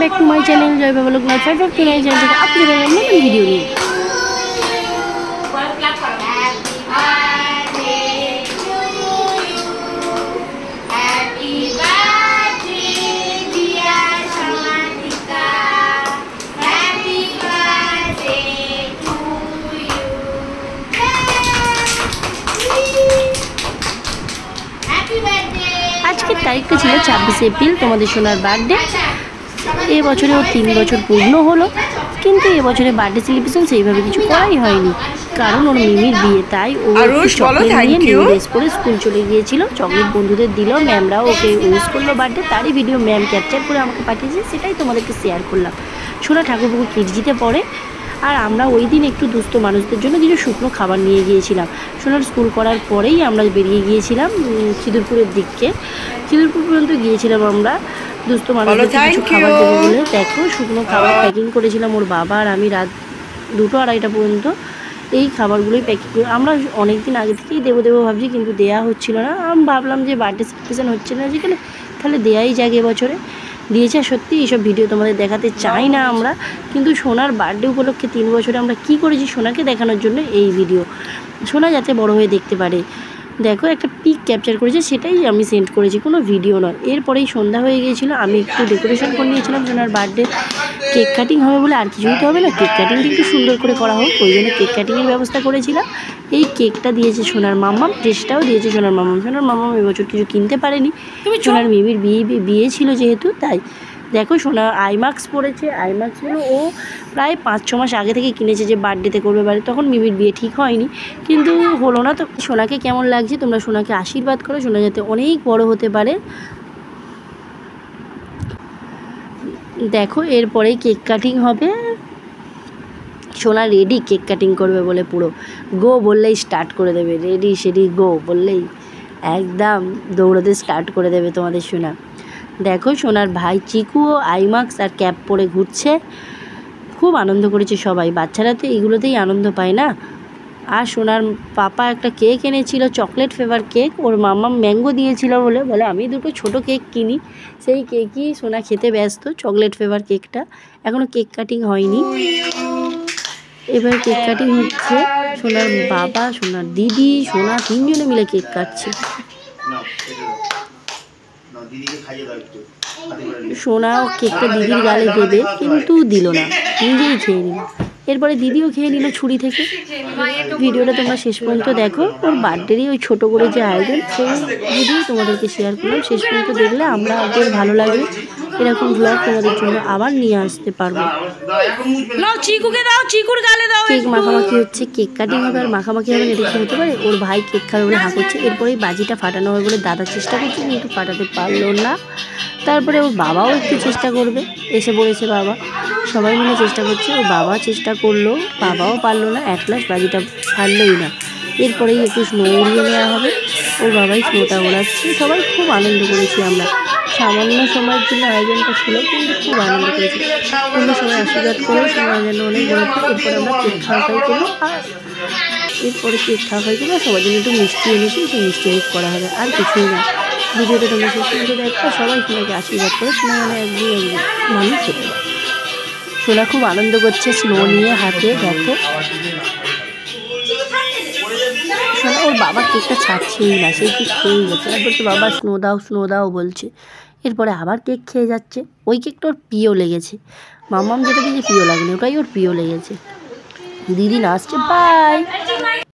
Back to my channel জয় বাবা Loknath 559 channel থেকে আপনাদের নতুন ভিডিও নিয়ে। আজকের তারিখটা ছিল 26 এপ্রিল, তোমাদের সোনার বার্থডে। এবছরে ও 3 বছর পূর্ণ হলো, কিন্তু এবছরে বার্থডে সেলিব্রেশন সেইভাবে কিছু করাই হয়নি, কারণ ওর মিমির বিয়ে। তাই ও চকলেট নিয়ে নিউ ড্রেস পরে স্কুল চলে গিয়েছিল। চকলেট বন্ধুদের দিল, ম্যামরাও ওকে উইশ করলো বার্থডে। তারই ভিডিও ম্যাম ক্যাপচার করে আমাকে পাঠিয়েছে, সেটাই তোমাদেরকে শেয়ার করলাম। সোনা ঠাকুরপুকুর কিডজিতে পড়ে, আর আমরা ওই দিন একটু দুস্থ মানুষদের জন্য কিছু শুকনো খাবার নিয়ে গিয়েছিলাম। সোনার স্কুল করার পরেই আমরা বেরিয়ে গিয়েছিলাম খিদুরপুরের দিকে। খিদুরপুর পর্যন্ত গিয়েছিলাম আমরা দুস্থ মানুষদের কিছু খাবার দেবো বলে। দেখো শুকনো খাবার প্যাকিং করেছিলাম ওর বাবা আর আমি, রাত 2-2:30 পর্যন্ত এই খাবারগুলোই প্যাকিং করে। আমরা অনেক দিন আগে থেকেই দেবো ভাবছি, কিন্তু দেওয়া হচ্ছিল না। আমি ভাবলাম যে বার্থডে সেলিব্রেশন হচ্ছে না যেখানে, তাহলে দেওয়াই যাক এবছরে। দিয়েছে। সত্যি এইসব ভিডিও তোমাদের দেখাতে চাই না আমরা, কিন্তু সোনার বার্থডে উপলক্ষে 3 বছরে আমরা কি করেছি সোনাকে দেখানোর জন্য এই ভিডিও, সোনা যাতে বড় হয়ে দেখতে পারে। দেখো একটা পিক ক্যাপচার করেছে, সেটাই আমি সেন্ড করেছি, কোনো ভিডিও নয়। এরপরেই সন্ধ্যা হয়ে গিয়েছিলো, আমি একটু ডেকোরেশন করে নিয়েছিলাম সোনার বার্থডে। কেক কাটিং হবে বলে, আর কিছুই তো হবে না, কেক কাটিংটা একটু সুন্দর করে করা হোক, ওই জন্য কেক কাটিংয়ের ব্যবস্থা করেছিলাম। এই কেকটা দিয়েছে সোনার মাম্মাম, ড্রেসটাও দিয়েছে সোনার মাম্মাম। সোনার মাম্মাম এবছর কিছু কিনতে পারেনি, সোনার মিমির বিয়ে ছিল যেহেতু, তাই। দেখো সোনা আইমাক্স পরেছে। আইমাক্সগুলো ও প্রায় 5-6 মাস আগে থেকে কিনেছে, যে বার্থডেতে করবে বাড়ি। তখন মিমির বিয়ে ঠিক হয়নি, কিন্তু হলো না। তো সোনাকে কেমন লাগছে তোমরা সোনাকে আশীর্বাদ করো, সোনা যাতে অনেক বড় হতে পারে। দেখো এরপরেই কেক কাটিং হবে। সোনা রেডি কেক কাটিং করবে বলে, পুরো গো বললেই স্টার্ট করে দেবে, রেডি সেডি গো বললেই একদম দৌড়াতে স্টার্ট করে দেবে তোমাদের সোনা। দেখো সোনার ভাই চিকুও আইমাক্স আর ক্যাপ পরে ঘুরছে, খুব আনন্দ করেছে সবাই। বাচ্চারা তো এইগুলোতেই আনন্দ পায় না। আর সোনার পাপা একটা কেক এনেছিল, চকলেট ফ্লেভার কেক। ওর মাম্মা ম্যাঙ্গো দিয়েছিল বলে আমি 2টো ছোটো কেক কিনি, সেই কেকই সোনা খেতে ব্যস্ত, চকলেট ফ্লেভার কেকটা। এখনও কেক কাটিং হয়নি, এবার কেক কাটিং হচ্ছে। সোনার বাবা, সোনার দিদি, সোনা 3 জনে মিলে কেক কাটছে। সোনাও কেকটা দিদির গালে দেবে, কিন্তু দিল না, নিজেই খেয়ে নিল। এরপরে দিদিও খেয়ে নিল ছুরি থেকে। ভিডিওটা তোমরা শেষ পর্যন্ত দেখো। ওর বার্থডেরই ওই ছোটো করে যে আয়োজন, সেই ভিডিও তোমাদেরকে শেয়ার করলাম। শেষ পর্যন্ত দেখলে আমরা ওদের ভালো লাগবে, এরকম ব্লগ তোমাদের জন্য আবার নিয়ে আসতে পারবো। কেক মাখামাখি হচ্ছে, কেক কাটিং হবে আর মাখামাখি হবে, এটা কি হতে পারে? ওর ভাই কেক খাবে বলে হাঁ করছে। এরপরেই বাজিটা ফাটানো হবে বলে দাদা চেষ্টা করছে, কিন্তু ফাটাতে পারলো না। তারপরে ওর বাবাও একটু চেষ্টা করবে, এসে পড়েছে বাবা, সবাই মিলে চেষ্টা করছে। ওর বাবা চেষ্টা করলো, বাবাও পারলো না, এক লাস্ট বাজিটা ছাড়লোই না। এরপরেই একটু স্নো উড়িয়ে নেওয়া হবে, ওর বাবাই স্নোটা ওড়াচ্ছে। সবাই খুব আনন্দ করেছি আমরা। সামান্য সময়ের জন্য আয়োজনটা ছিল, কিন্তু খুব আনন্দ করেছি। তোমরা সবাই আশীর্বাদ করো, সবাই যেন অনেক বড় হয়। এরপরে আমরা কেক খাওয়াই করবো, আর এরপরে কেক খাওয়াই করবো, সবার জন্য একটু মিষ্টি এনেছি, সেই মিষ্টি মিক্স করা হবে, আর কিছুই না। ভিডিওটা তোমরা শেষ পর্যন্ত দেখো, সবাই সোনাকে আশীর্বাদ করো, সোনা মানে একজন মানুষ হতে পারে। সোনা খুব আনন্দ করছে স্নো নিয়ে হাতে। দেখো সোনা ওর বাবা কেকটা ছাড়ছেই না, সেই কেক খেয়েই যাচ্ছে। তারপর তো বাবা স্নো দাও বলছে। এরপরে আবার কেক খেয়ে যাচ্ছে। ওই কেকটা ওর প্রিয় লেগেছে, মাম্মাম যেটা দিয়েছে প্রিয় লাগেনি, ওটাই ওর প্রিয় লেগেছে। দিদি আসছে, বাই।